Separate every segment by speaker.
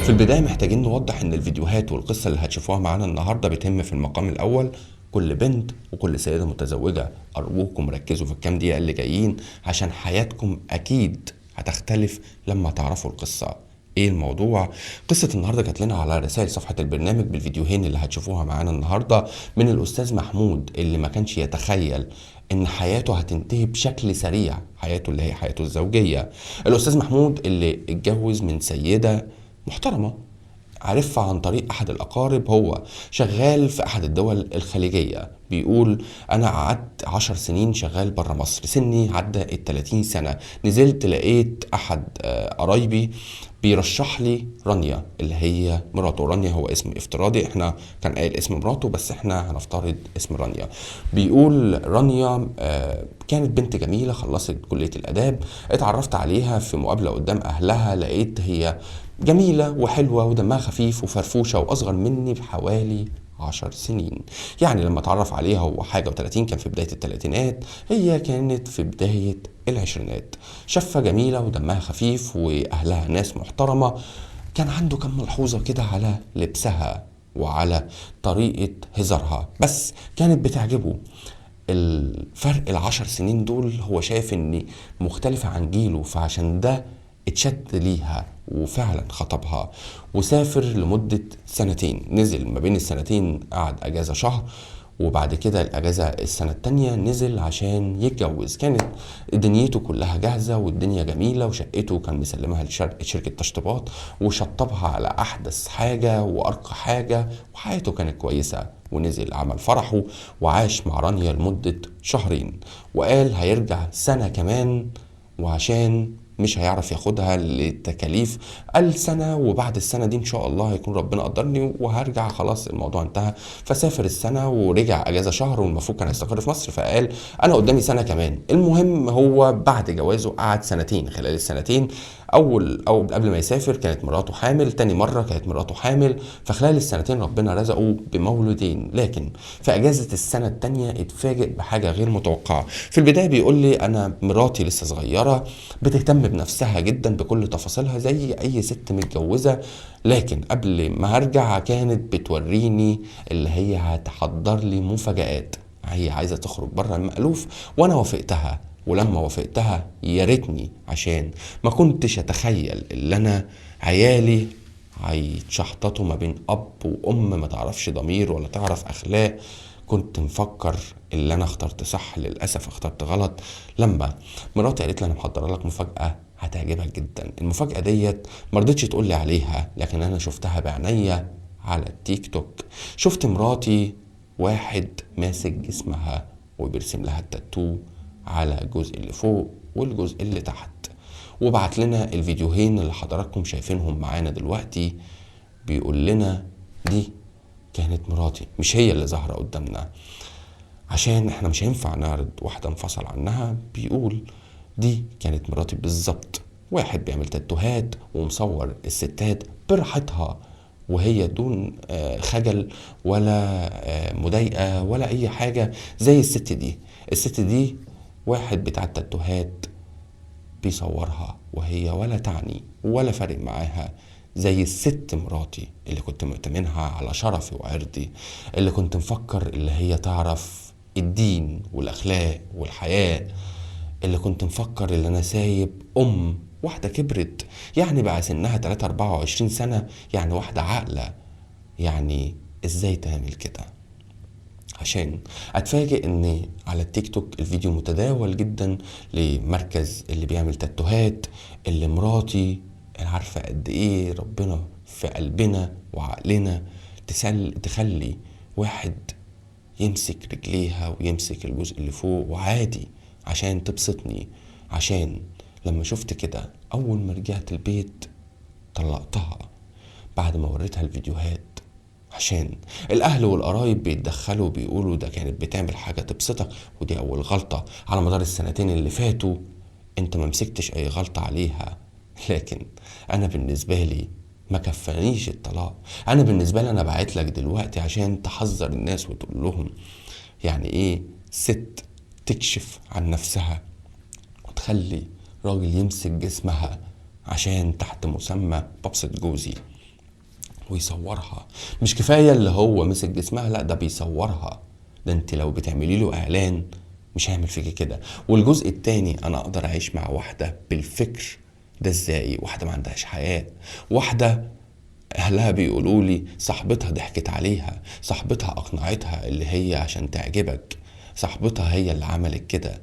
Speaker 1: في البداية محتاجين نوضح إن الفيديوهات والقصة اللي هتشوفوها معانا النهاردة بتهم في المقام الأول كل بنت وكل سيدة متزوجة. أرجوكم ركزوا في الكام دقيقة اللي جايين عشان حياتكم أكيد هتختلف لما تعرفوا القصة. ايه الموضوع؟ قصة النهاردة جات لنا على رسائل صفحة البرنامج بالفيديوهين اللي هتشوفوها معانا النهاردة من الأستاذ محمود، اللي ما كانش يتخيل ان حياته هتنتهي بشكل سريع، حياته اللي هي حياته الزوجية. الأستاذ محمود اللي اتجوز من سيدة محترمة عرفها عن طريق أحد الأقارب، هو شغال في أحد الدول الخليجية. بيقول أنا قعدت 10 سنين شغال برا مصر، سني عدى 30 سنة. نزلت لقيت أحد قرايبي بيرشح لي رانيا اللي هي مراته. رانيا هو اسم افتراضي، احنا كان قايل اسم مراته بس احنا هنفترض اسم رانيا. بيقول رانيا كانت بنت جميلة، خلصت كلية الآداب. اتعرفت عليها في مقابلة قدام أهلها، لقيت هي جميلة وحلوة ودمها خفيف وفرفوشة وأصغر مني بحوالي 10 سنين. يعني لما اتعرف عليها هو حاجة و30، كان في بداية الثلاثينات، هي كانت في بداية العشرينات. شفة جميلة ودمها خفيف وأهلها ناس محترمة. كان عنده كم ملحوظة كده على لبسها وعلى طريقة هزارها، بس كانت بتعجبه. الفرق ال10 سنين دول هو شايف اني مختلفة عن جيله، فعشان ده اتشد ليها وفعلا خطبها وسافر لمدة سنتين. نزل ما بين السنتين قعد اجازة شهر، وبعد كده الاجازة السنة التانية نزل عشان يتجوز. كانت دنيته كلها جاهزة والدنيا جميلة، وشقته كان مسلمها لشركة تشطيبات وشطبها على احدث حاجة وارقى حاجة، وحياته كانت كويسة. ونزل عمل فرحه وعاش مع رانيا لمدة شهرين، وقال هيرجع سنة كمان، وعشان مش هيعرف ياخدها للتكاليف السنة، وبعد السنة دي ان شاء الله هيكون ربنا قدرني وهرجع خلاص الموضوع انتهى. فسافر السنة ورجع اجازة شهر، والمفروض كان هيستقر في مصر، فقال انا قدامي سنة كمان. المهم هو بعد جوازه قعد سنتين. خلال السنتين او قبل ما يسافر كانت مراته حامل، تاني مرة كانت مراته حامل، فخلال السنتين ربنا رزقه بمولودين. لكن في اجازة السنة التانية اتفاجئ بحاجة غير متوقعة. في البداية بيقول لي انا مراتي لسه صغيرة، بتهتم بنفسها جدا بكل تفاصيلها زي اي ست متجوزة، لكن قبل ما هرجع كانت بتوريني اللي هي هتحضر لي مفاجآت. هي عايزة تخرج بره المألوف وانا وافقتها، ولما وافقتها يا ريتني، عشان ما كنتش اتخيل اللي انا عيالي هيتشحططوا ما بين اب وام ما تعرفش ضمير ولا تعرف اخلاق. كنت مفكر اللي انا اخترت صح، للاسف اخترت غلط. لما مراتي قالت لي انا محضره لك مفاجاه هتعجبك جدا، المفاجاه ديت ما رضتش تقول لي عليها، لكن انا شفتها بعينيا على التيك توك. شفت مراتي واحد ماسك جسمها وبيرسم لها التاتو على الجزء اللي فوق والجزء اللي تحت، وبعت لنا الفيديوهين اللي حضراتكم شايفينهم معانا دلوقتي. بيقول لنا دي كانت مراتي، مش هي اللي ظاهرة قدامنا عشان احنا مش هينفع نعرض واحدة انفصل عنها. بيقول دي كانت مراتي بالظبط. واحد بيعمل تاتوهات ومصور الستات براحتها، وهي دون خجل ولا مضايقة ولا اي حاجة زي الست دي. الست دي واحد بتاع التاتوهات بيصورها وهي ولا تعني ولا فارق معاها زي الست مراتي اللي كنت مؤتمنها على شرفي وعرضي، اللي كنت مفكر اللي هي تعرف الدين والأخلاق والحياة، اللي كنت مفكر اللي أنا سايب واحدة كبرت، يعني بقى سنها 24 سنة، يعني واحدة عاقلة. يعني ازاي تعمل كده؟ عشان اتفاجئ ان على التيك توك الفيديو متداول جدا لمركز اللي بيعمل تاتوهات، اللي مراتي عارفة قد ايه ربنا في قلبنا وعقلنا تخلي واحد يمسك رجليها ويمسك الجزء اللي فوق وعادي عشان تبسطني. عشان لما شفت كده اول ما رجعت البيت طلقتها بعد ما وريتها الفيديوهات، عشان الاهل والقرايب بيتدخلوا بيقولوا ده كانت بتعمل حاجة تبسطك ودي اول غلطة على مدار السنتين اللي فاتوا، انت ما مسكتش اي غلطة عليها. لكن انا بالنسبة لي ما كفانيش الطلاق. انا بالنسبة لي انا بعت لك دلوقتي عشان تحذر الناس وتقول لهم يعني ايه ست تكشف عن نفسها وتخلي راجل يمسك جسمها عشان تحت مسمى ببسط جوزي. ويصورها. مش كفاية اللي هو مسك جسمها، لا ده بيصورها. ده انت لو بتعملي له اعلان مش هيعمل فيكي كده. والجزء التاني، انا اقدر اعيش مع واحدة بالفكر ده ازاي؟ واحدة ما عندهاش حياء، واحدة اهلها بيقولوا لي صاحبتها ضحكت عليها، صاحبتها اقنعتها اللي هي عشان تعجبك، صاحبتها هي اللي عملت كده.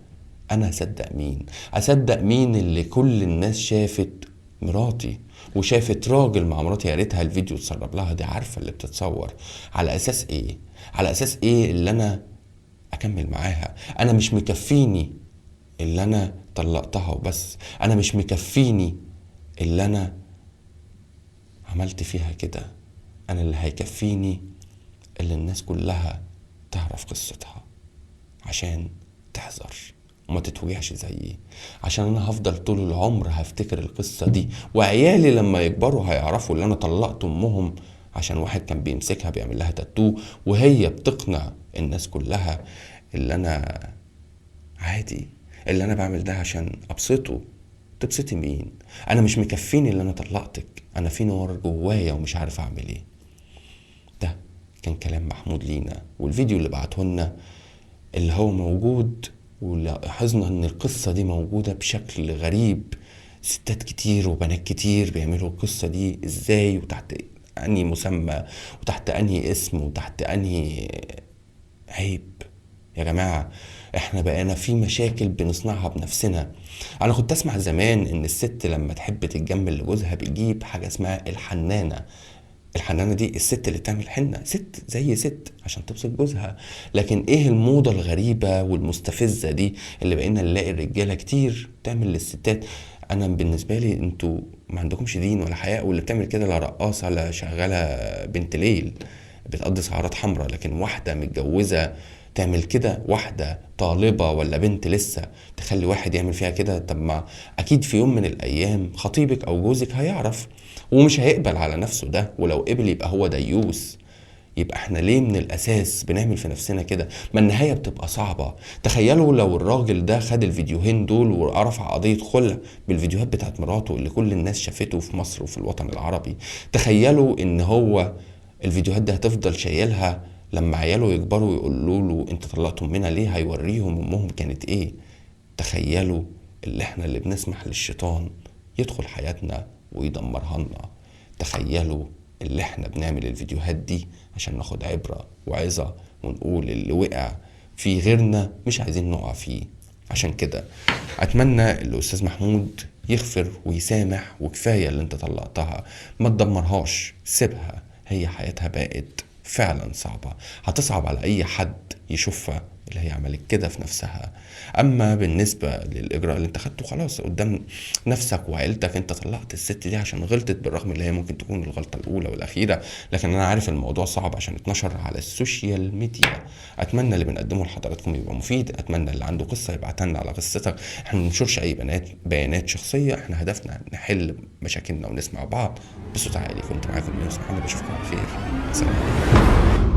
Speaker 1: انا اصدق مين؟ اصدق مين اللي كل الناس شافت مراتي وشافت راجل مع مراتي؟ يا ريتها الفيديو اتسرب لها، دي عارفه اللي بتتصور. على اساس ايه؟ على اساس ايه اللي انا اكمل معاها؟ انا مش مكفيني اللي انا طلقتها وبس، انا مش مكفيني اللي انا عملت فيها كده. انا اللي هيكفيني اللي الناس كلها تعرف قصتها عشان تحذر وما تتوجعش زيي. عشان انا هفضل طول العمر هفتكر القصة دي، وعيالي لما يكبروا هيعرفوا اللي انا طلقت امهم عشان واحد كان بيمسكها بيعمل لها تاتو، وهي بتقنع الناس كلها اللي انا عادي، اللي انا بعمل ده عشان ابسطه. تبسطي مين؟ انا مش مكفيني اللي انا طلقتك، انا في نار جوايا ومش عارف اعمل ايه. ده كان كلام محمود لينا، والفيديو اللي بعته لنا اللي هو موجود، ولاحظنا ان القصة دي موجودة بشكل غريب. ستات كتير وبنات كتير بيعملوا القصة دي ازاي، وتحت انهي مسمى، وتحت انهي اسم، وتحت انهي عيب. يا جماعة احنا بقينا في مشاكل بنصنعها بنفسنا. انا كنت اسمع زمان ان الست لما تحب تتجمل لجوزها بتجيب حاجة اسمها الحنانة. الحنانة دي الست اللي تعمل حنة، ست زي ست عشان تبسط جوزها. لكن ايه الموضة الغريبة والمستفزة دي اللي بقينا نلاقي الرجالة كتير تعمل للستات؟ انا بالنسبة لي انتوا ما عندكمش دين ولا حياء، واللي بتعمل كده لا رقاصة لا شغالة بنت ليل بتقضي سعرات حمراء. لكن واحدة متجوزة تعمل كده؟ واحدة طالبة ولا بنت لسه تخلي واحد يعمل فيها كده؟ طب ما اكيد في يوم من الايام خطيبك او جوزك هيعرف ومش هيقبل على نفسه ده، ولو قبل يبقى هو ديوس. يبقى احنا ليه من الاساس بنعمل في نفسنا كده؟ ما النهاية بتبقى صعبة. تخيلوا لو الراجل ده خد الفيديوهين دول ورفع قضية خلع بالفيديوهات بتاعت مراته اللي كل الناس شافته في مصر وفي الوطن العربي. تخيلوا ان هو الفيديوهات دي هتفضل شايلها لما عياله يكبروا يقولوا له انت طلقت امنا ليه؟ هيوريهم امهم كانت ايه. تخيلوا اللي احنا اللي بنسمح للشيطان يدخل حياتنا ويدمرها لنا. تخيلوا اللي احنا بنعمل الفيديوهات دي عشان ناخد عبرة وعظة ونقول اللي وقع في غيرنا مش عايزين نقع فيه. عشان كده اتمنى الاستاذ محمود يغفر ويسامح، وكفاية اللي انت طلقتها، ما تدمرهاش، سيبها، هي حياتها بقت فعلا صعبة، هتصعب على اي حد يشوفها اللي هي عملت كده في نفسها. اما بالنسبة للاجراء اللي انت خدته خلاص قدام نفسك وعيلتك، انت طلقت الست دي عشان غلطت، بالرغم اللي هي ممكن تكون الغلطة الاولى والاخيرة، لكن انا عارف الموضوع صعب عشان اتنشر على السوشيال ميديا. اتمنى اللي بنقدمه لحضراتكم يبقى مفيد، اتمنى اللي عنده قصة يبعتها لنا على قصتك. احنا ما بننشرش اي بيانات شخصية، احنا هدفنا نحل مشاكلنا ونسمع بعض بصوت عالي. كنت معاكم يونس محمد، اشوفكم على خير، سلام.